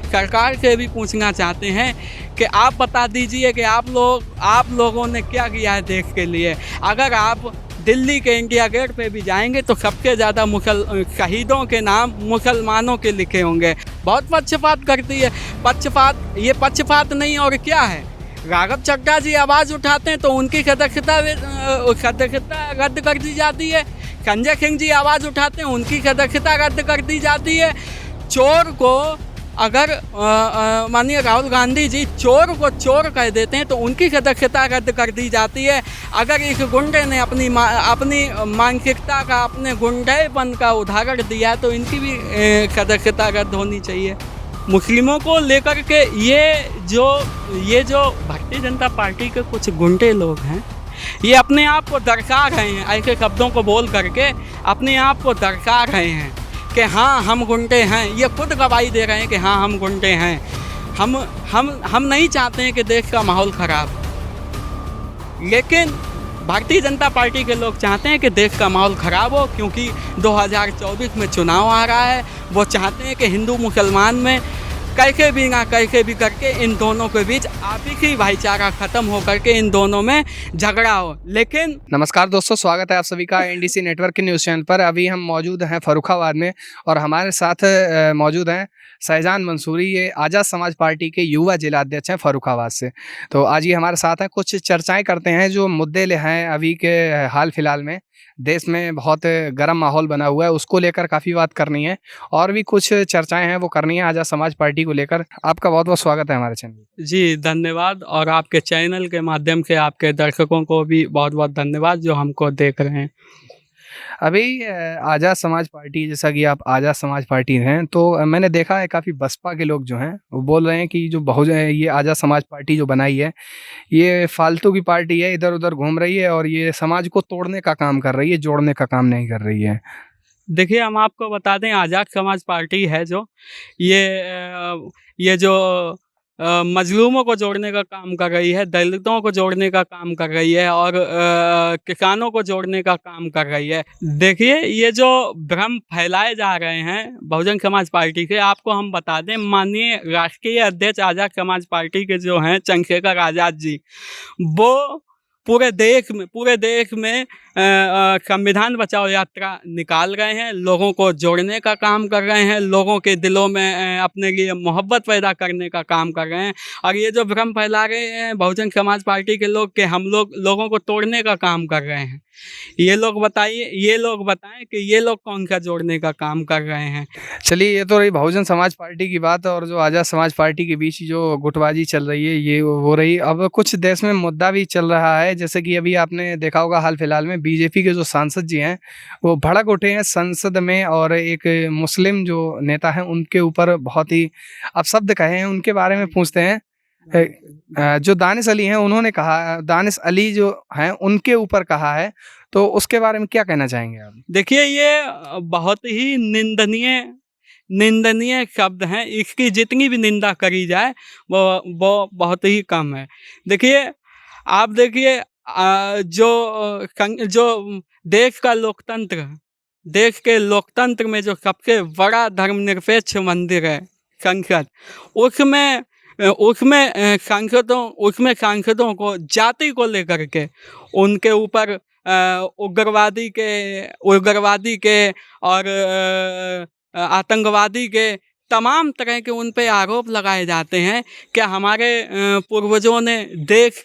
सरकार से भी पूछना चाहते हैं कि आप बता दीजिए कि आप लोगों ने क्या किया है देश के लिए। अगर आप दिल्ली के इंडिया गेट पे भी जाएंगे तो सबसे ज़्यादा शहीदों के नाम मुसलमानों के लिखे होंगे। बहुत पक्षपात करती है। ये पक्षपात नहीं और क्या है। राघव चड्ढा जी आवाज़ उठाते हैं तो उनकी सदस्यता रद्द कर दी जाती है। संजय सिंह जी आवाज़ उठाते हैं, उनकी सदस्यता रद्द कर दी जाती है। चोर को अगर माननीय राहुल गांधी जी चोर को चोर कह देते हैं तो उनकी सदस्यता रद्द कर दी जाती है। अगर इस गुंडे ने अपनी मानसिकता का, अपने गुंडेपन का उदाहरण दिया है तो इनकी भी सदस्यता रद्द होनी चाहिए। मुस्लिमों को लेकर के ये जो भारतीय जनता पार्टी के कुछ गुंडे लोग हैं, ये अपने आप को दर्शा रहे हैं, ऐसे शब्दों को बोल करके अपने आप को दर्शा रहे हैं कि हाँ हम गुंडे हैं। ये खुद गवाही दे रहे हैं कि हाँ हम गुंडे हैं। हम नहीं चाहते हैं कि देश का माहौल ख़राब, लेकिन भारतीय जनता पार्टी के लोग चाहते हैं कि देश का माहौल ख़राब हो, क्योंकि 2024 में चुनाव आ रहा है। वो चाहते हैं कि हिंदू मुसलमान में कैसे भी करके इन दोनों के बीच आपसी भाईचारा ख़त्म हो करके इन दोनों में झगड़ा हो। लेकिन नमस्कार दोस्तों, स्वागत है आप सभी का एनडीसी नेटवर्क के न्यूज़ चैनल पर। अभी हम मौजूद हैं फर्रुखाबाद में और हमारे साथ मौजूद हैं शहजान मंसूरी। ये आज़ाद समाज पार्टी के युवा जिला अध्यक्ष हैं फर्रुखाबाद से। तो आज ये हमारे साथ हैं, कुछ चर्चाएं करते हैं जो मुद्दे हैं अभी के हाल फिलहाल में देश में बहुत गर्म माहौल बना हुआ है, उसको लेकर काफ़ी बात करनी है और भी कुछ चर्चाएं हैं वो करनी है आज़ाद समाज पार्टी को लेकर। आपका बहुत बहुत स्वागत है हमारे चैनल। जी धन्यवाद, और आपके चैनल के माध्यम से आपके दर्शकों को भी बहुत बहुत धन्यवाद जो हमको देख रहे हैं। अभी आज़ाद समाज पार्टी, जैसा कि आप आज़ाद समाज पार्टी हैं, तो मैंने देखा है काफ़ी बसपा के लोग जो हैं वो बोल रहे हैं कि जो ये आज़ाद समाज पार्टी जो बनाई है ये फालतू की पार्टी है, इधर उधर घूम रही है और ये समाज को तोड़ने का काम कर रही है, जोड़ने का काम नहीं कर रही है। देखिए, हम आपको बता दें, आज़ाद समाज पार्टी है जो ये जो मजलूमों को जोड़ने का काम कर रही है, दलितों को जोड़ने का काम कर रही है और किसानों को जोड़ने का काम कर रही है। देखिए, ये जो भ्रम फैलाए जा रहे हैं बहुजन समाज पार्टी से, आपको हम बता दें, माननीय राष्ट्रीय अध्यक्ष आज़ाद समाज पार्टी के जो हैं चंद्रशेखर आज़ाद जी, वो पूरे देश में संविधान बचाओ यात्रा निकाल रहे हैं, लोगों को जोड़ने का काम कर रहे हैं, लोगों के दिलों में अपने लिए मोहब्बत पैदा करने का काम कर रहे हैं। और ये जो भ्रम फैला रहे हैं बहुजन समाज पार्टी के लोग कि हम लोगों को तोड़ने का काम कर रहे हैं, ये लोग बताएं कि ये लोग कौन सा जोड़ने का काम कर रहे हैं। चलिए, ये तो रही बहुजन समाज पार्टी की बात और जो आज़ाद समाज पार्टी के बीच जो गुटबाजी चल रही है ये हो रही। अब कुछ देश में मुद्दा भी चल रहा है, जैसे कि अभी आपने देखा होगा हाल फिलहाल में बीजेपी के जो सांसद जी हैं वो भड़क उठे हैं संसद में और एक मुस्लिम जो नेता हैं उनके ऊपर बहुत ही अपशब्द कहे हैं। उनके बारे में पूछते हैं। जो दानिश अली हैं उन्होंने कहा, दानिश अली जो हैं उनके ऊपर कहा है, तो उसके बारे में क्या कहना चाहेंगे आप? देखिए, ये बहुत ही निंदनीय शब्द हैं। इसकी जितनी भी निंदा करी जाए वो बहुत ही कम है। देखिए, आप देखिए, जो देश के लोकतंत्र में जो सबसे बड़ा धर्मनिरपेक्ष मंदिर है संसद, उसमें सांसदों को जाति को लेकर के उनके ऊपर उग्रवादी के और आतंकवादी के तमाम तरह के उन पे आरोप लगाए जाते हैं। क्या हमारे पूर्वजों ने देश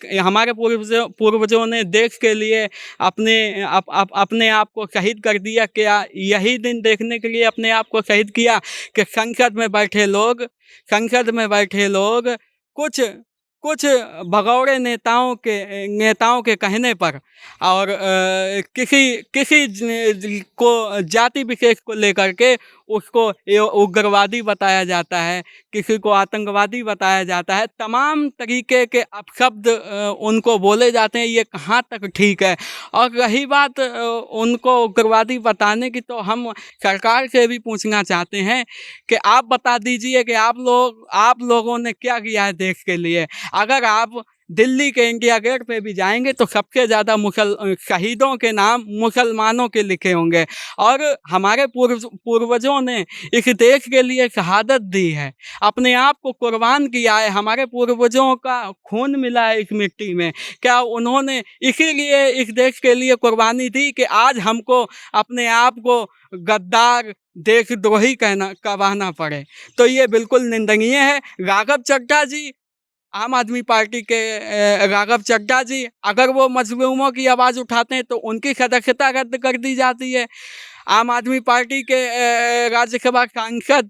के लिए अपने आप को शहीद कर दिया? क्या यही दिन देखने के लिए अपने आप को शहीद किया कि संसद में बैठे लोग कुछ भगौड़े नेताओं के कहने पर और किसी को जाति विशेष को लेकर के उसको उग्रवादी बताया जाता है, किसी को आतंकवादी बताया जाता है, तमाम तरीके के अपशब्द उनको बोले जाते हैं। ये कहाँ तक ठीक है? और रही बात उनको उग्रवादी बताने की, तो हम सरकार से भी पूछना चाहते हैं कि आप बता दीजिए कि आप लोगों ने क्या किया है देश के लिए। अगर आप दिल्ली के इंडिया गेट पे भी जाएंगे तो सबसे ज़्यादा शहीदों के नाम मुसलमानों के लिखे होंगे। और हमारे पूर्वजों ने इस देश के लिए शहादत दी है, अपने आप को कुर्बान किया है, हमारे पूर्वजों का खून मिला है इस मिट्टी में। क्या उन्होंने इसीलिए इस देश के लिए कुर्बानी दी कि आज हमको अपने आप को गद्दार देशद्रोही कहना पड़े? तो ये बिल्कुल निंदनीय है। राघव चड्ढा जी, आम आदमी पार्टी के राघव चड्ढा जी, अगर वो मजलूमों की आवाज़ उठाते हैं तो उनकी सदस्यता रद्द कर दी जाती है। आम आदमी पार्टी के राज्यसभा सांसद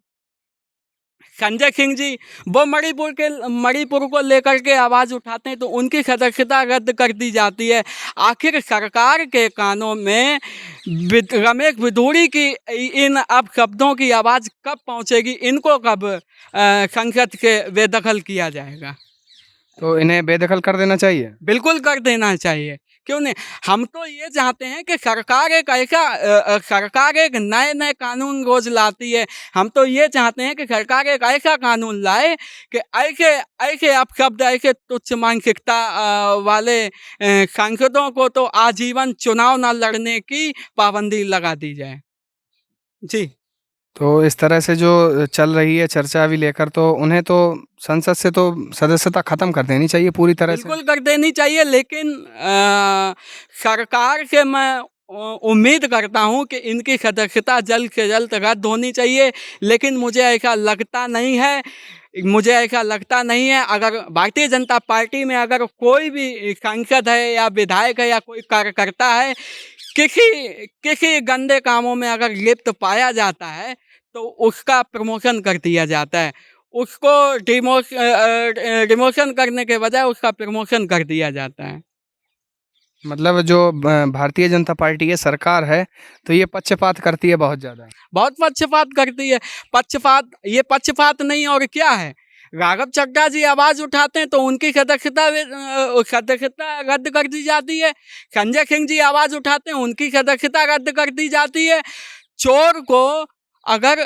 संजय सिंह जी, वो मणिपुर को लेकर के आवाज़ उठाते हैं तो उनकी सदस्यता रद्द कर दी जाती है। आखिर सरकार के कानों में रमेश बिधूड़ी की इन अपशब्दों की आवाज़ कब पहुंचेगी? इनको कब संसद के बेदखल किया जाएगा? तो इन्हें बेदखल कर देना चाहिए। बिल्कुल कर देना चाहिए, क्यों नहीं? हम तो ये चाहते हैं कि सरकार एक नए कानून रोज लाती है। हम तो ये चाहते हैं कि सरकार एक ऐसा कानून लाए कि ऐसे अपशब्द, ऐसे तुच्छ मानसिकता वाले सांसदों को तो आजीवन चुनाव न लड़ने की पाबंदी लगा दी जाए। जी। तो इस तरह से जो चल रही है चर्चा अभी लेकर, तो उन्हें तो संसद से तो सदस्यता खत्म कर देनी चाहिए पूरी तरह से। बिल्कुल कर देनी चाहिए, लेकिन सरकार से मैं उम्मीद करता हूं कि इनकी सदस्यता जल्द से जल्द रद्द होनी चाहिए। लेकिन मुझे ऐसा लगता नहीं है। अगर भारतीय जनता पार्टी में अगर कोई भी सांसद है या विधायक है या कोई कार्यकर्ता है, किसी गंदे कामों में अगर लिप्त पाया जाता है तो उसका प्रमोशन कर दिया जाता है, उसको डिमोशन करने के बजाय उसका प्रमोशन कर दिया जाता है। मतलब जो भारतीय जनता पार्टी है, सरकार है, तो ये पक्षपात करती है बहुत पक्षपात करती है। ये पक्षपात नहीं और क्या है? राघव चड्ढा जी आवाज़ उठाते हैं तो उनकी सदस्यता रद्द कर दी जाती है। संजय सिंह जी आवाज़ उठाते हैं, उनकी सदस्यता रद्द कर दी जाती है। चोर को अगर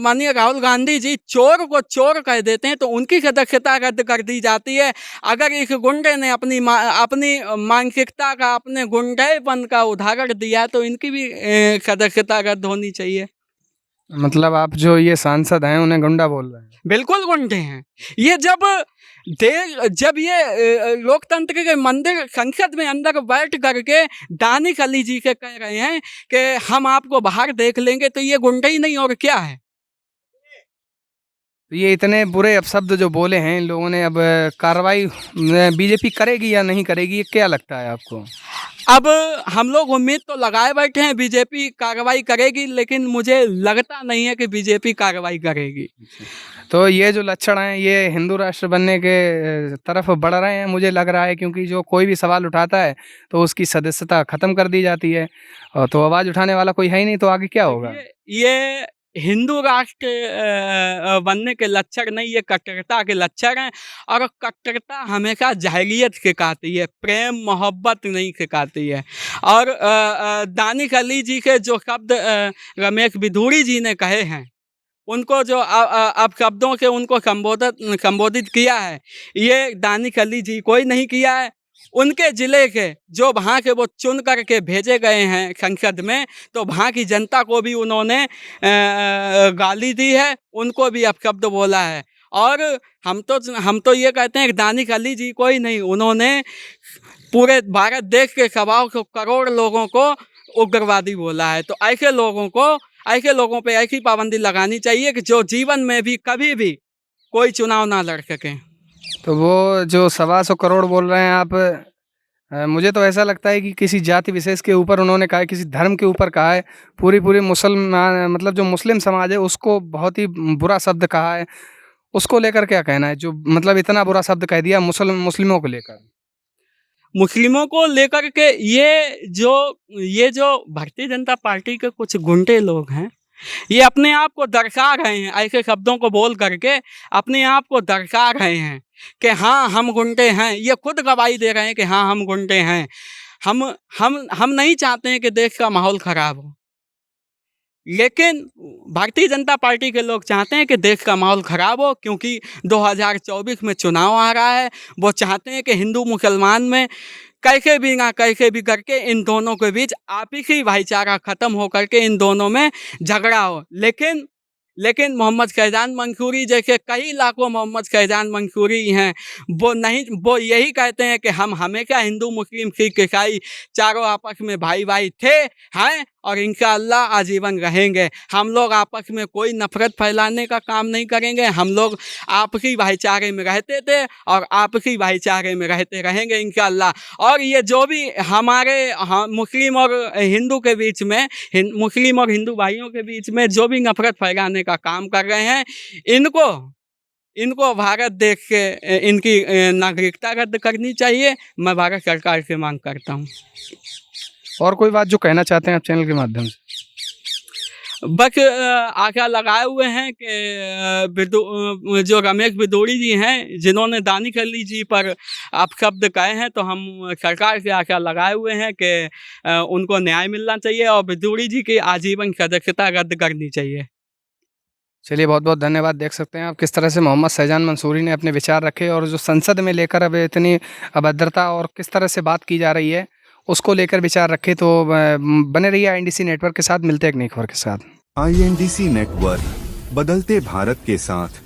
माननीय राहुल गांधी जी चोर को चोर कह देते हैं तो उनकी सदस्यता रद्द कर दी जाती है। अगर इस गुंडे ने अपनी मानसिकता का, अपने गुंडेपन का उदाहरण दिया तो इनकी भी सदस्यता रद्द होनी चाहिए। मतलब आप जो ये सांसद हैं उन्हें गुंडा बोल रहे हैं? बिल्कुल गुंडे हैं ये। जब ये लोकतंत्र के मंदिर संसद में अंदर बैठ करके दानिश अली जी के कह रहे हैं कि हम आपको बाहर देख लेंगे, तो ये गुंडे ही नहीं और क्या है? तो ये इतने बुरे अपशब्द जो बोले हैं इन लोगों ने, अब कार्रवाई बीजेपी करेगी या नहीं करेगी, ये क्या लगता है आपको? अब हम लोग उम्मीद तो लगाए बैठे हैं बीजेपी कार्रवाई करेगी, लेकिन मुझे लगता नहीं है कि बीजेपी कार्रवाई करेगी। तो ये जो लक्षण हैं ये हिंदू राष्ट्र बनने के तरफ बढ़ रहे हैं मुझे लग रहा है, क्योंकि जो कोई भी सवाल उठाता है तो उसकी सदस्यता खत्म कर दी जाती है, और तो आवाज़ उठाने वाला कोई है ही नहीं, तो आगे क्या होगा? ये हिंदू राष्ट्र बनने के लक्षण नहीं, ये कट्टरता के लक्षण हैं। और कट्टरता हमेशा जाहिलियत सिखाती है, प्रेम मोहब्बत नहीं सिखाती है। और दानिश अली जी के जो शब्द रमेश बिधूड़ी जी ने कहे हैं, उनको जो अपशब्दों से उनको संबोधित किया है, ये दानिश अली जी कोई नहीं किया है। उनके ज़िले के जो वहाँ के वो चुन करके भेजे गए हैं संसद में, तो वहाँ की जनता को भी उन्होंने गाली दी है, उनको भी अपशब्द बोला है। और हम तो ये कहते हैं कि दानिश अली जी को ही नहीं, उन्होंने पूरे भारत देश के 1.25 करोड़ लोगों को उग्रवादी बोला है। तो ऐसे लोगों पे ऐसी पाबंदी लगानी चाहिए कि जो जीवन में भी कभी भी कोई चुनाव ना लड़ सकें। तो वो जो 1.25 करोड़ बोल रहे हैं आप, मुझे तो ऐसा लगता है कि किसी जाति विशेष के ऊपर उन्होंने कहा है, किसी धर्म के ऊपर कहा है। पूरी मुसलमान, मतलब जो मुस्लिम समाज है उसको बहुत ही बुरा शब्द कहा है। उसको लेकर क्या कहना है, जो मतलब इतना बुरा शब्द कह दिया मुस्लिमों को लेकर? मुस्लिमों को लेकर के ये जो भारतीय जनता पार्टी के कुछ गुंडे लोग हैं, ये अपने आप को दर्शा रहे हैं, ऐसे शब्दों को बोल करके अपने आप को दर्शा रहे हैं कि हाँ हम गुंडे हैं। ये खुद गवाही दे रहे हैं कि हाँ हम गुंडे हैं। हम नहीं चाहते हैं कि देश का माहौल ख़राब हो। लेकिन भारतीय जनता पार्टी के लोग चाहते हैं कि देश का माहौल ख़राब हो, क्योंकि 2024 में चुनाव आ रहा है। वो चाहते हैं कि हिंदू मुसलमान में कैसे भी ना कैसे भी करके इन दोनों के बीच आपसी भाईचारा ख़त्म हो करके इन दोनों में झगड़ा हो। लेकिन मोहम्मद फैज़ान मंसूरी जैसे कई लाखों मोहम्मद फैज़ान मंसूरी हैं, वो यही कहते हैं कि हम हमेशा हिंदू मुस्लिम सिख ईसाई चारों आपस में भाई भाई थे, हैं, और इंशाअल्लाह आजीवन रहेंगे। हम लोग आपस में कोई नफ़रत फैलाने का काम नहीं करेंगे। हम लोग आपसी भाईचारे में रहते थे और आपसी भाईचारे में रहते रहेंगे इंशाअल्लाह। और ये जो भी हमारे मुस्लिम और हिंदू के बीच में मुस्लिम और हिंदू भाइयों के बीच में जो भी नफ़रत फैलाने का काम कर रहे हैं, इनको भारत देश के इनकी नागरिकता रद्द करनी चाहिए। मैं भारत सरकार से मांग करता हूँ। और कोई बात जो कहना चाहते हैं आप चैनल के माध्यम से? बस आशा लगाए हुए हैं कि जो रमेश बिदूड़ी जी हैं, जिन्होंने दानिश अली जी पर आप शब्द कहे हैं, तो हम सरकार से आशा लगाए हुए हैं कि उनको न्याय मिलना चाहिए और बिदूड़ी जी की आजीवन सदस्यता रद्द करनी चाहिए। चलिए, बहुत बहुत धन्यवाद। देख सकते हैं आप किस तरह से मोहम्मद फैज़ान मंसूरी ने अपने विचार रखे और जो संसद में लेकर अब इतनी अभद्रता और किस तरह से बात की जा रही है उसको लेकर विचार रखे। तो बने रहिए INDC नेटवर्क के साथ। मिलते हैं एक नई खबर के साथ। INDC नेटवर्क, बदलते भारत के साथ।